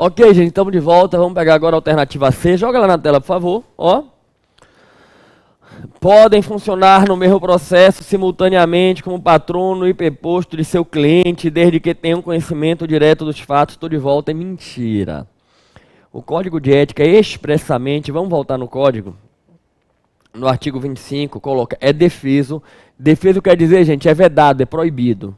Ok, gente, estamos de volta. Vamos pegar agora a alternativa C. Joga lá na tela, por favor. Ó. Podem funcionar no mesmo processo simultaneamente como patrono e preposto de seu cliente, desde que tenham conhecimento direto dos fatos. Estou de volta, é mentira. O código de ética expressamente, vamos voltar no código, no artigo 25, coloca, é defeso. Defeso quer dizer, gente, é vedado, é proibido.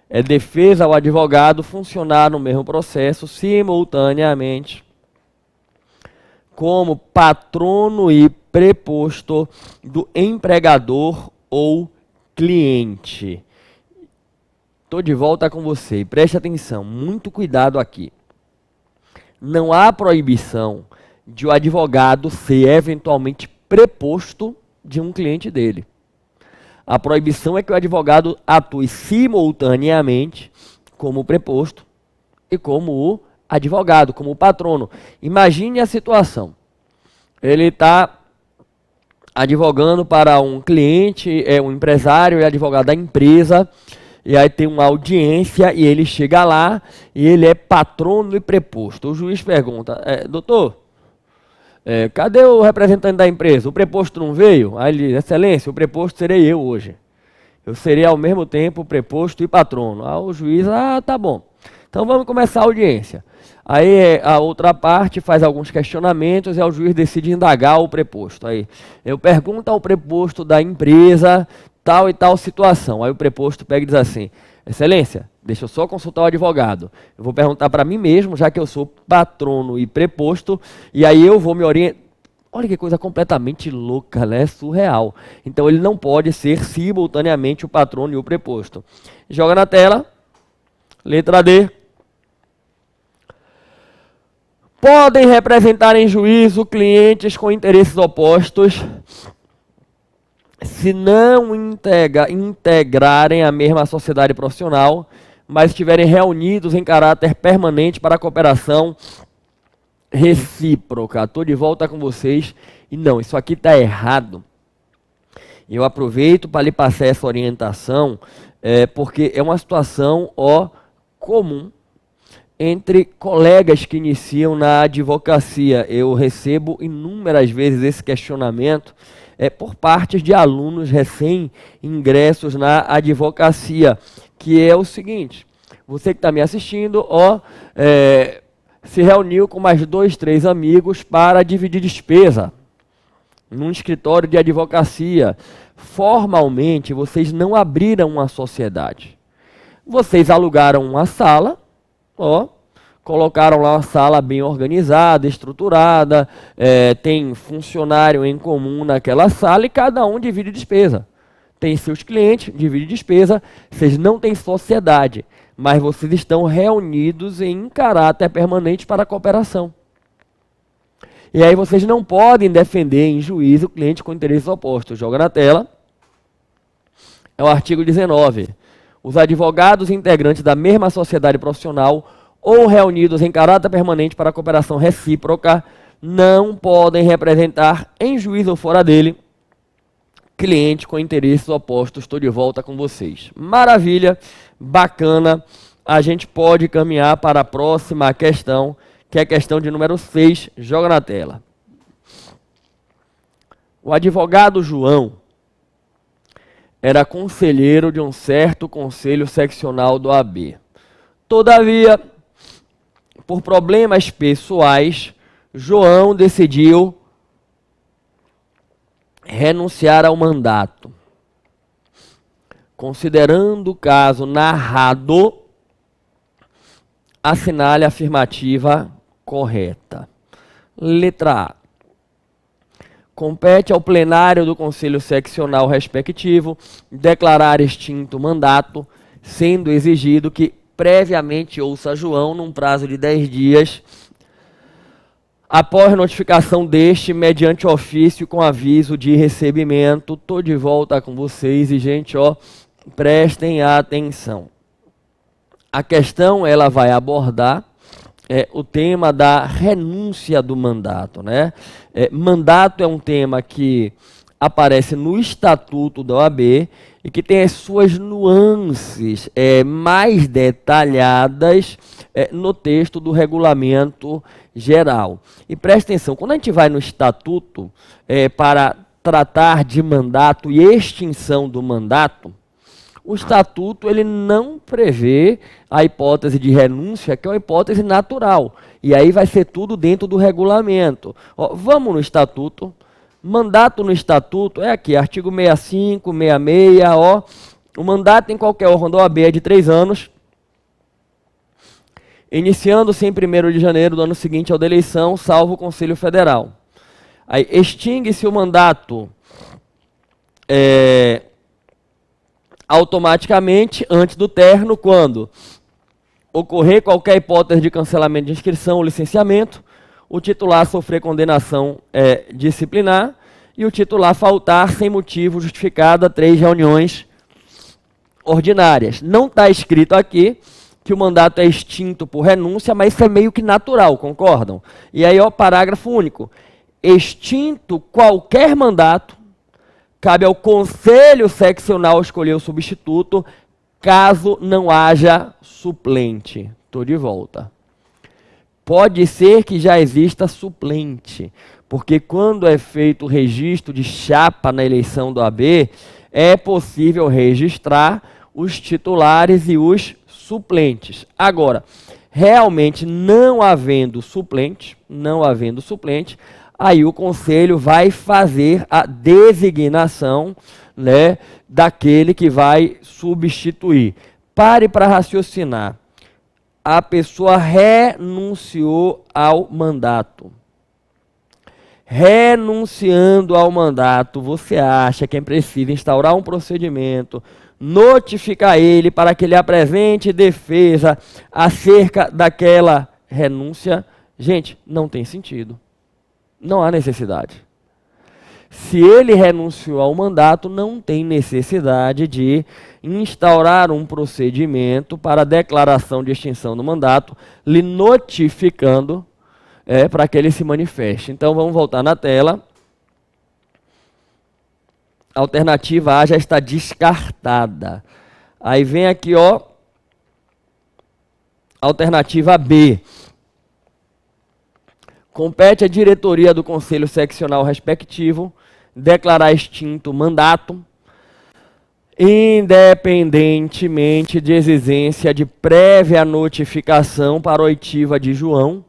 É defesa ao advogado funcionar no mesmo processo simultaneamente como patrono e preposto do empregador ou cliente. Estou de volta com você e preste atenção, muito cuidado aqui. Não há proibição de o advogado ser eventualmente preposto de um cliente dele. A proibição é que o advogado atue simultaneamente como preposto e como o advogado, como o patrono. Imagine a situação. Ele está advogando para um cliente, um empresário e advogado da empresa, e aí tem uma audiência e ele chega lá e ele é patrono e preposto. O juiz pergunta, doutor, cadê o representante da empresa? O preposto não veio? Aí ele diz, excelência, o preposto serei eu hoje. Eu serei ao mesmo tempo preposto e patrono. Aí o juiz, tá bom. Então vamos começar a audiência. Aí a outra parte faz alguns questionamentos e o juiz decide indagar o preposto. Aí eu pergunto ao preposto da empresa tal e tal situação. Aí o preposto pega e diz assim, excelência, deixa eu só consultar o advogado. Eu vou perguntar para mim mesmo, já que eu sou patrono e preposto, e aí eu vou me orientar. Olha que coisa completamente louca, né? Surreal. Então ele não pode ser simultaneamente o patrono e o preposto. Joga na tela. Letra D. Podem representar em juízo clientes com interesses opostos se não integrarem a mesma sociedade profissional, mas estiverem reunidos em caráter permanente para a cooperação recíproca. Estou de volta com vocês. E não, isso aqui está errado. Eu aproveito para lhe passar essa orientação, porque é uma situação comum entre colegas que iniciam na advocacia. Eu recebo inúmeras vezes esse questionamento por parte de alunos recém-ingressos na advocacia, que é o seguinte, você que está me assistindo, se reuniu com mais 2, 3 amigos para dividir despesa num escritório de advocacia. Formalmente, vocês não abriram uma sociedade. Vocês alugaram uma sala, colocaram lá uma sala bem organizada, estruturada, tem funcionário em comum naquela sala e cada um divide despesa. Tem seus clientes, divide despesa, vocês não têm sociedade, mas vocês estão reunidos em caráter permanente para a cooperação. E aí vocês não podem defender em juízo o cliente com interesses opostos. Joga na tela. É o artigo 19. Os advogados integrantes da mesma sociedade profissional ou reunidos em caráter permanente para a cooperação recíproca não podem representar em juízo ou fora dele cliente com interesses opostos. Estou de volta com vocês. Maravilha, bacana. A gente pode caminhar para a próxima questão, que é a questão de número 6. Joga na tela. O advogado João era conselheiro de um certo conselho seccional do AB. Todavia, por problemas pessoais, João decidiu renunciar ao mandato. Considerando o caso narrado, assinale a afirmativa correta. Letra A. Compete ao plenário do conselho seccional respectivo declarar extinto o mandato, sendo exigido que previamente ouça João num prazo de 10 dias, após notificação deste, mediante ofício com aviso de recebimento. Estou de volta com vocês e, gente, prestem atenção. A questão, ela vai abordar o tema da renúncia do mandato, né? Mandato é um tema que aparece no Estatuto da OAB e que tem as suas nuances mais detalhadas no texto do regulamento geral. E preste atenção, quando a gente vai no estatuto para tratar de mandato e extinção do mandato, o estatuto ele não prevê a hipótese de renúncia, que é uma hipótese natural. E aí vai ser tudo dentro do regulamento. Ó, vamos no estatuto. Mandato no estatuto é aqui, artigo 65, 66, ó. O mandato em qualquer órgão da OAB é de 3 anos, iniciando-se em 1º de janeiro do ano seguinte ao da eleição, salvo o Conselho Federal. Aí extingue-se o mandato automaticamente antes do término, quando ocorrer qualquer hipótese de cancelamento de inscrição ou licenciamento, o titular sofrer condenação disciplinar e o titular faltar sem motivo justificado a 3 reuniões ordinárias. Não está escrito aqui que o mandato é extinto por renúncia, mas isso é meio que natural, concordam? E aí, ó, parágrafo único. Extinto qualquer mandato, cabe ao Conselho Seccional escolher o substituto, caso não haja suplente. Estou de volta. Pode ser que já exista suplente, porque quando é feito o registro de chapa na eleição do AB, é possível registrar os titulares e os suplentes. Agora, realmente não havendo suplente, aí o Conselho vai fazer a designação, né, daquele que vai substituir. Pare para raciocinar. A pessoa renunciou ao mandato. Renunciando ao mandato, você acha que é preciso instaurar um procedimento, notificar ele para que ele apresente defesa acerca daquela renúncia? Gente, não tem sentido. Não há necessidade. Se ele renunciou ao mandato, não tem necessidade de instaurar um procedimento para a declaração de extinção do mandato, lhe notificando para que ele se manifeste. Então vamos voltar na tela. A alternativa A já está descartada. Aí vem aqui, ó, alternativa B. Compete à diretoria do Conselho Seccional respectivo declarar extinto o mandato, independentemente de exigência de prévia notificação para a oitiva de João.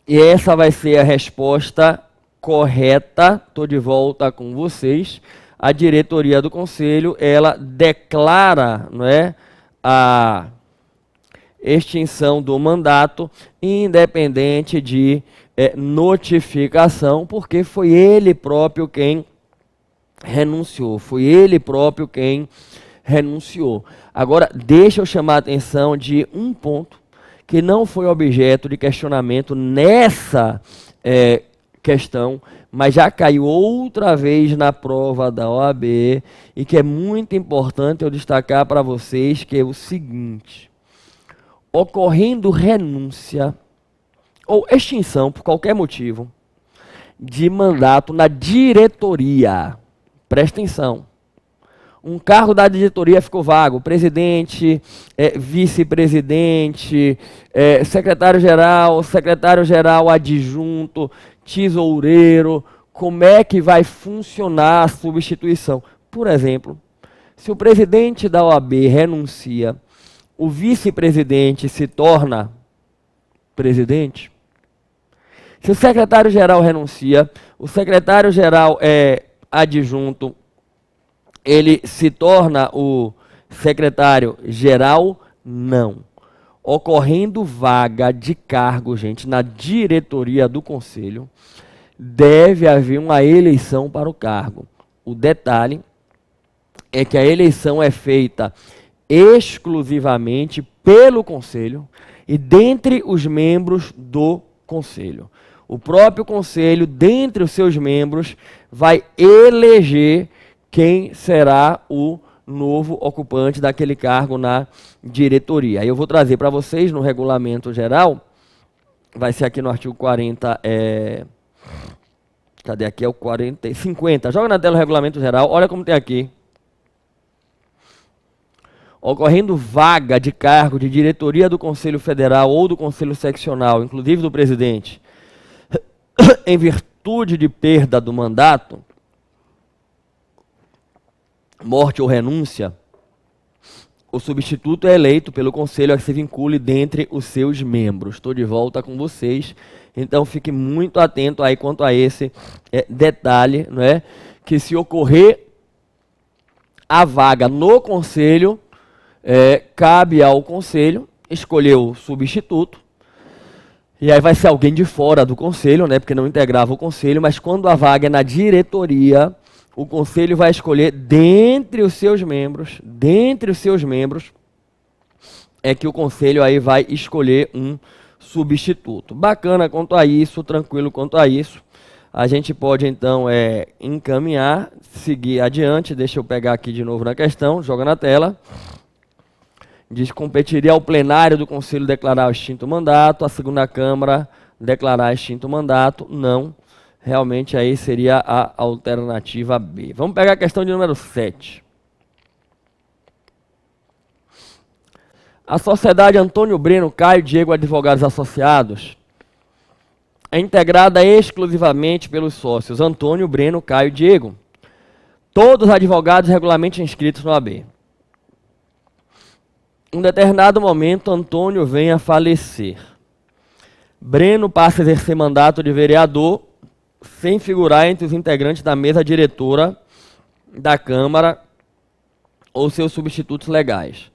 E essa vai ser a resposta correta. Estou de volta com vocês. A diretoria do Conselho, ela declara, não é, a extinção do mandato, independente de notificação, porque foi ele próprio quem renunciou. Agora, deixa eu chamar a atenção de um ponto que não foi objeto de questionamento nessa questão, mas já caiu outra vez na prova da OAB e que é muito importante eu destacar para vocês, que é o seguinte: ocorrendo renúncia ou extinção, por qualquer motivo, de mandato na diretoria, presta atenção, um cargo da diretoria ficou vago, presidente, vice-presidente, secretário-geral adjunto, tesoureiro, como é que vai funcionar a substituição? Por exemplo, se o presidente da OAB renuncia, o vice-presidente se torna presidente. Se o secretário-geral renuncia, o secretário-geral adjunto, ele se torna o secretário-geral? Não. Ocorrendo vaga de cargo, gente, na diretoria do Conselho, deve haver uma eleição para o cargo. O detalhe é que a eleição é feita exclusivamente pelo Conselho e dentre os membros do Conselho. O próprio Conselho, dentre os seus membros, vai eleger quem será o novo ocupante daquele cargo na diretoria. Aí eu vou trazer para vocês no regulamento geral, vai ser aqui no artigo 40, cadê aqui? É o 40, 50. Joga na tela o regulamento geral, olha como tem aqui. ocorrendo vaga de cargo de diretoria do Conselho Federal ou do Conselho Seccional, inclusive do presidente, em virtude de perda do mandato, morte ou renúncia, o substituto é eleito pelo Conselho a que se vincule dentre os seus membros. Estou de volta com vocês, então fique muito atento aí quanto a esse detalhe, não é? Que se ocorrer a vaga no Conselho, cabe ao Conselho escolher o substituto, e aí vai ser alguém de fora do Conselho, né? Porque não integrava o Conselho, mas quando a vaga é na diretoria, o Conselho vai escolher dentre os seus membros, é que o Conselho aí vai escolher um substituto. Bacana quanto a isso, tranquilo quanto a isso. A gente pode então encaminhar, seguir adiante. Deixa eu pegar aqui de novo na questão, joga na tela. Diz: competiria ao plenário do Conselho declarar o extinto mandato, a segunda Câmara declarar extinto mandato. Não. Realmente aí seria a alternativa B. Vamos pegar a questão de número 7. A sociedade Antônio Breno Caio Diego Advogados Associados é integrada exclusivamente pelos sócios Antônio Breno Caio Diego, todos advogados regularmente inscritos no AB. Em um determinado momento, Antônio vem a falecer. Breno passa a exercer mandato de vereador sem figurar entre os integrantes da mesa diretora da Câmara ou seus substitutos legais.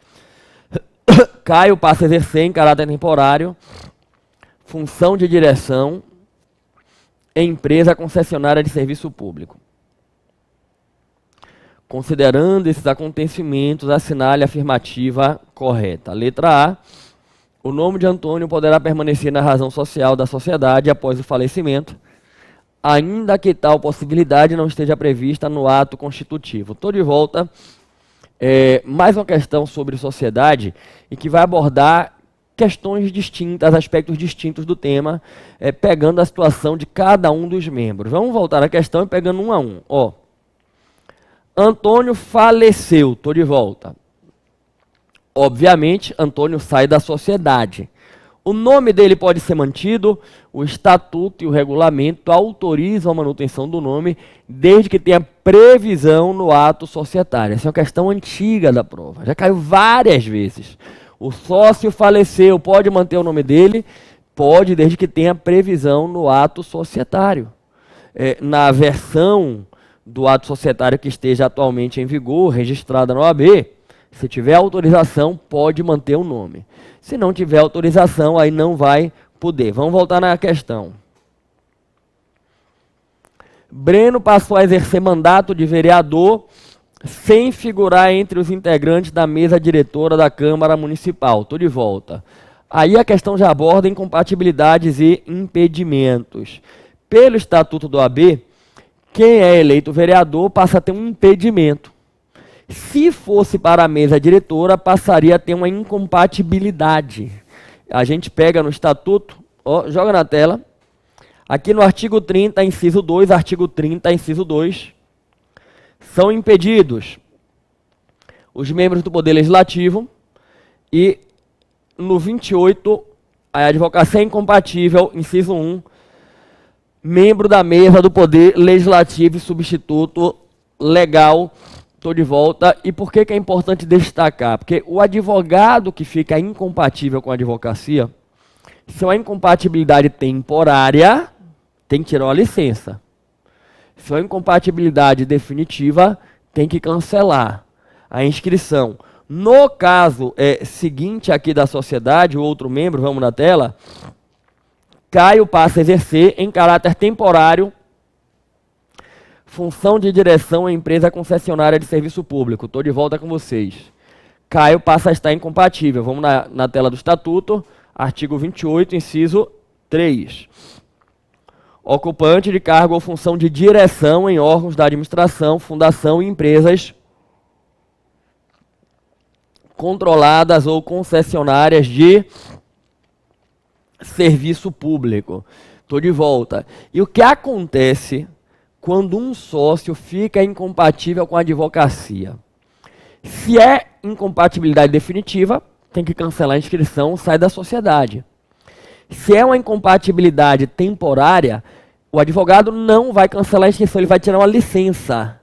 Caio passa a exercer em caráter temporário função de direção em empresa concessionária de serviço público. Considerando esses acontecimentos, assinale a afirmativa correta. Letra A. O nome de Antônio poderá permanecer na razão social da sociedade após o falecimento, ainda que tal possibilidade não esteja prevista no ato constitutivo. Estou de volta. Mais uma questão sobre sociedade e que vai abordar questões distintas, aspectos distintos do tema, pegando a situação de cada um dos membros. Vamos voltar à questão e pegando um a um. Antônio faleceu, estou de volta. Obviamente, Antônio sai da sociedade. O nome dele pode ser mantido, o estatuto e o regulamento autorizam a manutenção do nome, desde que tenha previsão no ato societário. Essa é uma questão antiga da prova, já caiu várias vezes. O sócio faleceu, pode manter o nome dele? Pode, desde que tenha previsão no ato societário. Na versão do ato societário que esteja atualmente em vigor, registrada no OAB, se tiver autorização, pode manter o nome. Se não tiver autorização, aí não vai poder. Vamos voltar na questão. Breno passou a exercer mandato de vereador sem figurar entre os integrantes da mesa diretora da Câmara Municipal. Estou de volta. Aí a questão já aborda incompatibilidades e impedimentos. Pelo Estatuto do OAB, quem é eleito vereador passa a ter um impedimento. Se fosse para a mesa diretora, passaria a ter uma incompatibilidade. A gente pega no estatuto, joga na tela. Aqui no artigo 30, inciso 2, artigo 30, inciso 2, são impedidos os membros do Poder Legislativo e no 28, a advocacia é incompatível, inciso 1, membro da mesa do Poder Legislativo e substituto legal. Estou de volta. E por que é importante destacar? Porque o advogado que fica incompatível com a advocacia, se é uma incompatibilidade temporária, tem que tirar uma licença. Se é uma incompatibilidade definitiva, tem que cancelar a inscrição. No caso seguinte aqui da sociedade, o outro membro, vamos na tela, Caio passa a exercer em caráter temporário função de direção em empresa concessionária de serviço público. Estou de volta com vocês. Caio passa a estar incompatível. Vamos na tela do Estatuto, artigo 28, inciso 3. Ocupante de cargo ou função de direção em órgãos da administração, fundação e empresas controladas ou concessionárias de serviço público. Estou de volta. E o que acontece quando um sócio fica incompatível com a advocacia? Se é incompatibilidade definitiva, tem que cancelar a inscrição, sai da sociedade. Se é uma incompatibilidade temporária, o advogado não vai cancelar a inscrição, ele vai tirar uma licença.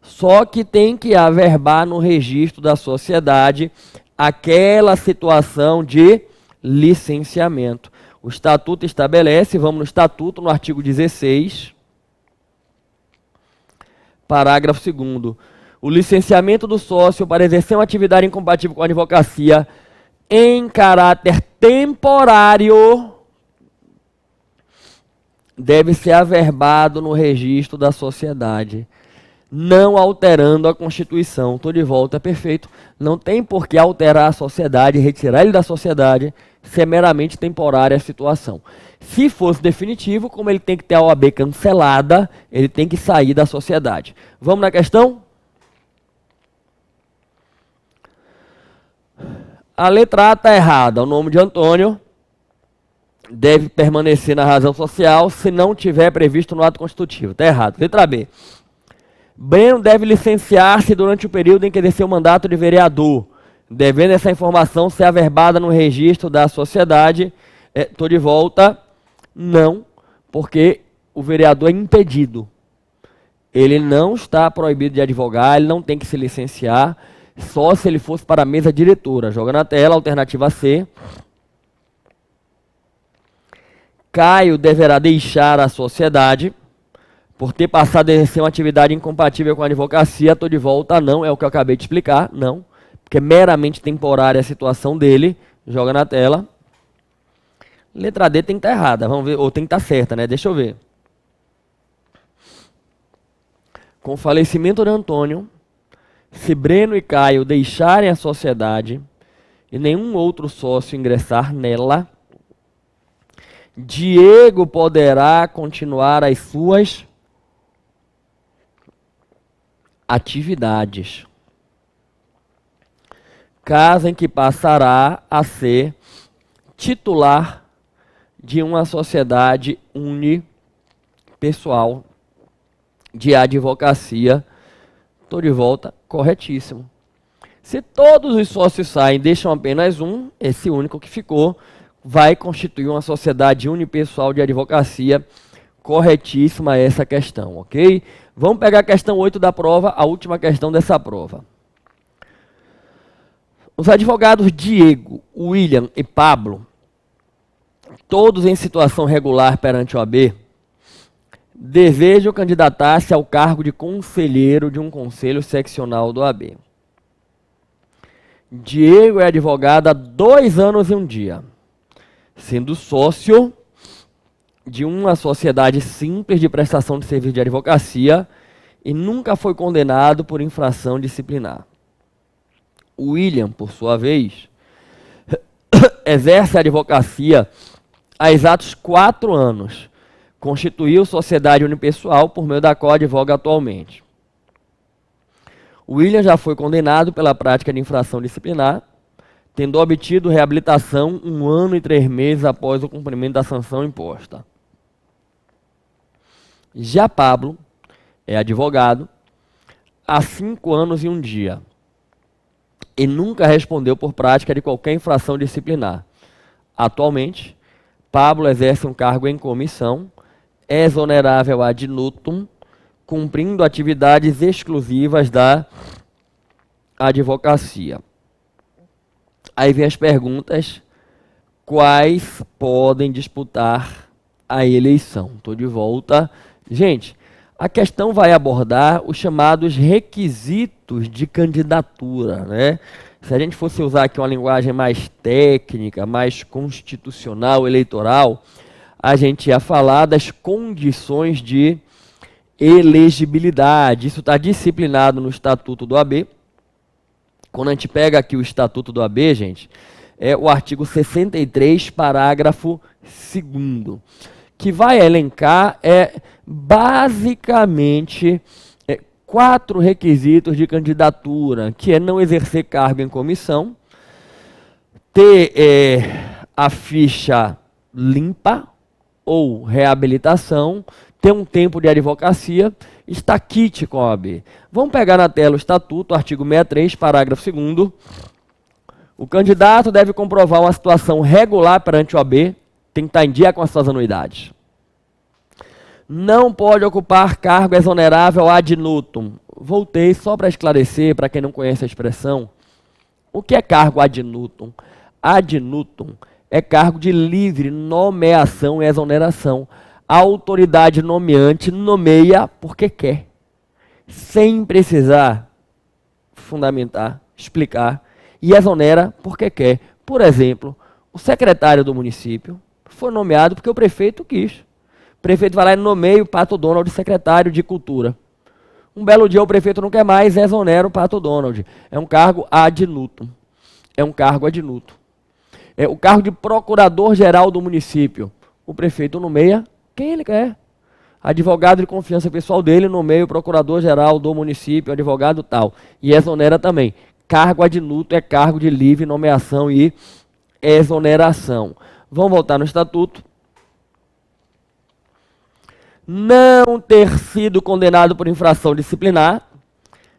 Só que tem que averbar no registro da sociedade aquela situação de licenciamento. O estatuto estabelece, vamos no estatuto, no artigo 16, parágrafo 2º. O licenciamento do sócio para exercer uma atividade incompatível com a advocacia em caráter temporário deve ser averbado no registro da sociedade, não alterando a Constituição. Estou de volta, perfeito. Não tem por que alterar a sociedade, retirar ele da sociedade, se é meramente temporária a situação. Se fosse definitivo, como ele tem que ter a OAB cancelada, ele tem que sair da sociedade. Vamos na questão? A letra A está errada. O nome de Antônio deve permanecer na razão social se não tiver previsto no ato constitutivo. Está errado. Letra B. Breno deve licenciar-se durante o período em que exerceu o mandato de vereador, devendo essa informação ser averbada no registro da sociedade. Estou de volta. Não, porque o vereador é impedido. Ele não está proibido de advogar, ele não tem que se licenciar, só se ele fosse para a mesa diretora. Joga na tela, alternativa C. Caio deverá deixar a sociedade por ter passado a exercer uma atividade incompatível com a advocacia. Estou de volta, não, é o que eu acabei de explicar, não, porque é meramente temporária a situação dele. Joga na tela. Letra D tem que estar errada, vamos ver, ou tem que estar certa, né? Deixa eu ver. Com o falecimento de Antônio, se Breno e Caio deixarem a sociedade e nenhum outro sócio ingressar nela, Diego poderá continuar as suas atividades, caso em que passará a ser titular de uma sociedade unipessoal de advocacia. Estou de volta, corretíssimo. Se todos os sócios saem e deixam apenas um, esse único que ficou vai constituir uma sociedade unipessoal de advocacia. Corretíssima essa questão, ok? Vamos pegar a questão 8 da prova, a última questão dessa prova. Os advogados Diego, William e Pablo, todos em situação regular perante o OAB, desejam candidatar-se ao cargo de conselheiro de um conselho seccional do OAB. Diego é advogado há 2 anos e 1 dia, sendo sócio de uma sociedade simples de prestação de serviço de advocacia e nunca foi condenado por infração disciplinar. William, por sua vez, exerce a advocacia há exatos 4 anos. Constituiu sociedade unipessoal por meio da qual advoga atualmente. William já foi condenado pela prática de infração disciplinar, tendo obtido reabilitação 1 ano e 3 meses após o cumprimento da sanção imposta. Já Pablo é advogado há 5 anos e 1 dia e nunca respondeu por prática de qualquer infração disciplinar. Atualmente, Pablo exerce um cargo em comissão, é exonerável ad nutum, cumprindo atividades exclusivas da advocacia. Aí vem as perguntas: quais podem disputar a eleição? Estou de volta. Gente, a questão vai abordar os chamados requisitos de candidatura, né? Se a gente fosse usar aqui uma linguagem mais técnica, mais constitucional, eleitoral, a gente ia falar das condições de elegibilidade. Isso está disciplinado no Estatuto do OAB. Quando a gente pega aqui o Estatuto do OAB, gente, é o artigo 63, parágrafo 2º, que vai elencar basicamente 4 requisitos de candidatura, que é não exercer cargo em comissão, ter a ficha limpa ou reabilitação, ter um tempo de advocacia está quite com a OAB. Vamos pegar na tela o Estatuto, artigo 63, parágrafo 2º. O candidato deve comprovar uma situação regular perante a OAB, tem que estar em dia com as suas anuidades. Não pode ocupar cargo exonerável ad nutum. Voltei só para esclarecer, para quem não conhece a expressão. O que é cargo ad nutum? Ad nutum é cargo de livre nomeação e exoneração. A autoridade nomeante nomeia porque quer, sem precisar fundamentar, explicar, e exonera porque quer. Por exemplo, o secretário do município foi nomeado porque o prefeito quis. O prefeito vai lá e nomeia o Pato Donald secretário de Cultura. Um belo dia o prefeito não quer mais, exonera o Pato Donald. É um cargo ad nutum. É um cargo ad nutum. É o cargo de procurador-geral do município. O prefeito nomeia quem ele quer. Advogado de confiança pessoal dele nomeia o procurador-geral do município, advogado tal. E exonera também. Cargo ad nutum é cargo de livre nomeação e exoneração. Vamos voltar no Estatuto. Não ter sido condenado por infração disciplinar,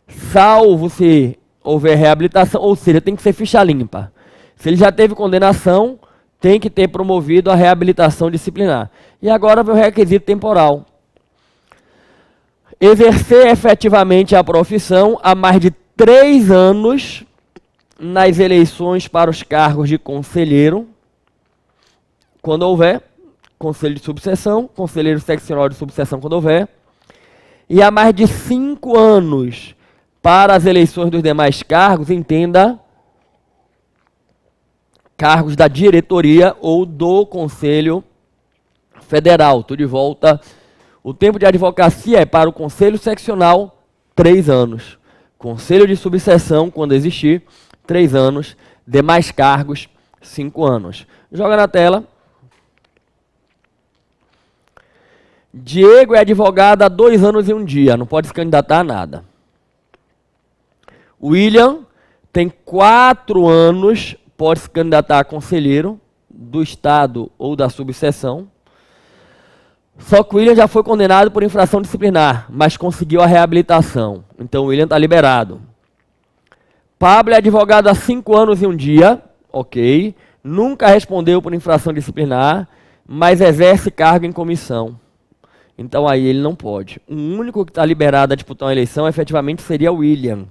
salvo se houver reabilitação, ou seja, tem que ser ficha limpa. Se ele já teve condenação, tem que ter promovido a reabilitação disciplinar. E agora vem o requisito temporal. Exercer efetivamente a profissão há mais de 3 anos nas eleições para os cargos de conselheiro, quando houver, conselho de subseção, conselheiro seccional de subseção quando houver, e há mais de 5 anos para as eleições dos demais cargos, entenda, cargos da diretoria ou do Conselho Federal. Estou de volta. O tempo de advocacia é para o Conselho Seccional, 3 anos. Conselho de subseção, quando existir, 3 anos. Demais cargos, 5 anos. Joga na tela. Diego é advogado há 2 anos e 1 dia, não pode se candidatar a nada. William tem 4 anos, pode se candidatar a conselheiro do Estado ou da subseção. Só que o William já foi condenado por infração disciplinar, mas conseguiu a reabilitação. Então o William está liberado. Pablo é advogado há 5 anos e 1 dia, ok. Nunca respondeu por infração disciplinar, mas exerce cargo em comissão. Então aí ele não pode. O único que está liberado a disputar uma eleição efetivamente seria o William.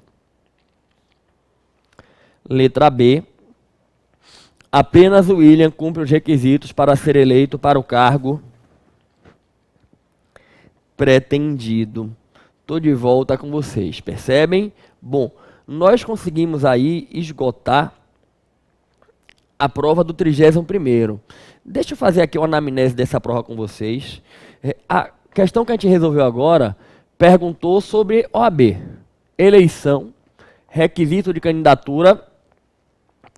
Letra B. Apenas o William cumpre os requisitos para ser eleito para o cargo pretendido. Estou de volta com vocês, percebem? Bom, nós conseguimos aí esgotar a prova do 31º. Deixa eu fazer aqui uma anamnese dessa prova com vocês. A questão que a gente resolveu agora perguntou sobre OAB, eleição, requisito de candidatura,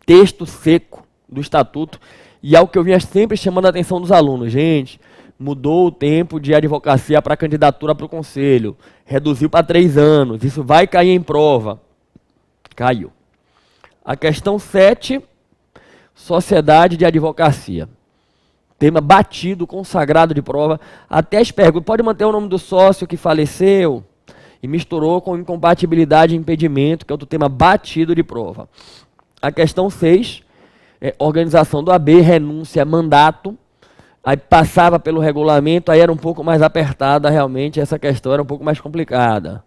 texto seco do Estatuto, e é o que eu vinha sempre chamando a atenção dos alunos. Gente, mudou o tempo de advocacia para candidatura para o conselho, reduziu para 3 anos, isso vai cair em prova. Caiu. A questão 7, sociedade de advocacia. Tema batido, consagrado de prova. Até as perguntas, pode manter o nome do sócio que faleceu e misturou com incompatibilidade e impedimento, que é outro tema batido de prova. A questão 6, organização do AB, renúncia, mandato. Aí passava pelo regulamento, aí era um pouco mais apertada, realmente essa questão era um pouco mais complicada.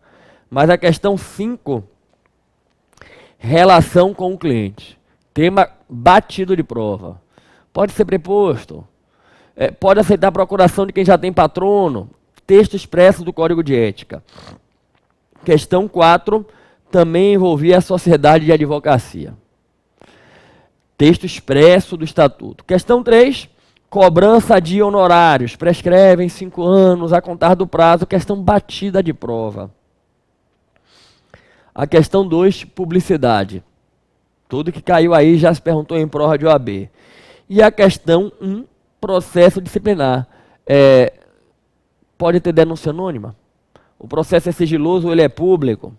Mas a questão 5, relação com o cliente. Tema batido de prova. Pode ser preposto. Pode aceitar a procuração de quem já tem patrono. Texto expresso do Código de Ética. Questão 4, também envolvia a sociedade de advocacia. Texto expresso do Estatuto. Questão 3, cobrança de honorários. Prescrevem 5 anos a contar do prazo. Questão batida de prova. A questão 2, publicidade. Tudo que caiu aí já se perguntou em prova de OAB. E a questão 1, processo disciplinar. Pode ter denúncia anônima? O processo é sigiloso ou ele é público?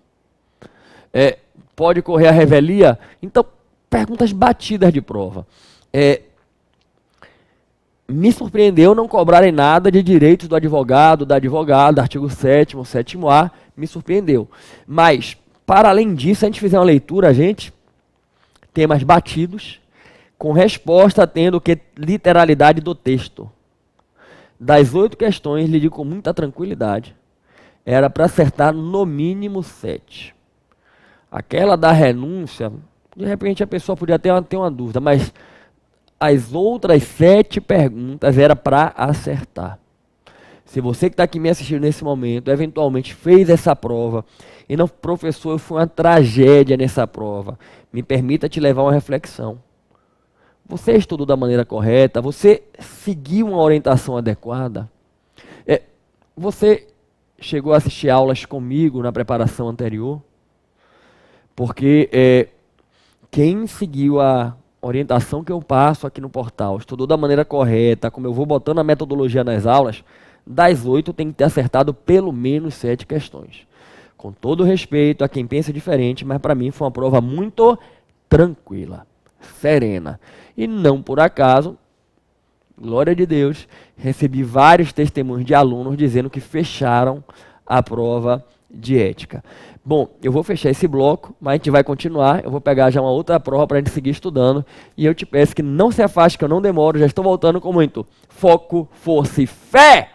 Pode correr a revelia? Então, perguntas batidas de prova. me surpreendeu não cobrarem nada de direitos do advogado, da advogada, artigo 7º, 7º-A, me surpreendeu. Mas, para além disso, se a gente fizer uma leitura, temas batidos, com resposta tendo que literalidade do texto. Das 8 questões, lhe digo com muita tranquilidade, era para acertar no mínimo 7. Aquela da renúncia, de repente a pessoa podia ter uma dúvida, mas as outras 7 perguntas era para acertar. Se você que está aqui me assistindo nesse momento, eventualmente fez essa prova, e não, professor, eu fui uma tragédia nessa prova, me permita te levar a uma reflexão. Você estudou da maneira correta? Você seguiu uma orientação adequada? Você chegou a assistir aulas comigo na preparação anterior? Porque quem seguiu a orientação que eu passo aqui no portal, estudou da maneira correta, como eu vou botando a metodologia nas aulas, das 8 tem que ter acertado pelo menos 7 questões. Com todo respeito a quem pensa diferente, mas para mim foi uma prova muito tranquila, serena. E não por acaso, glória de Deus, recebi vários testemunhos de alunos dizendo que fecharam a prova de ética. Bom, eu vou fechar esse bloco, mas a gente vai continuar. Eu vou pegar já uma outra prova para a gente seguir estudando. E eu te peço que não se afaste, que eu não demoro. Já estou voltando com muito foco, força e fé!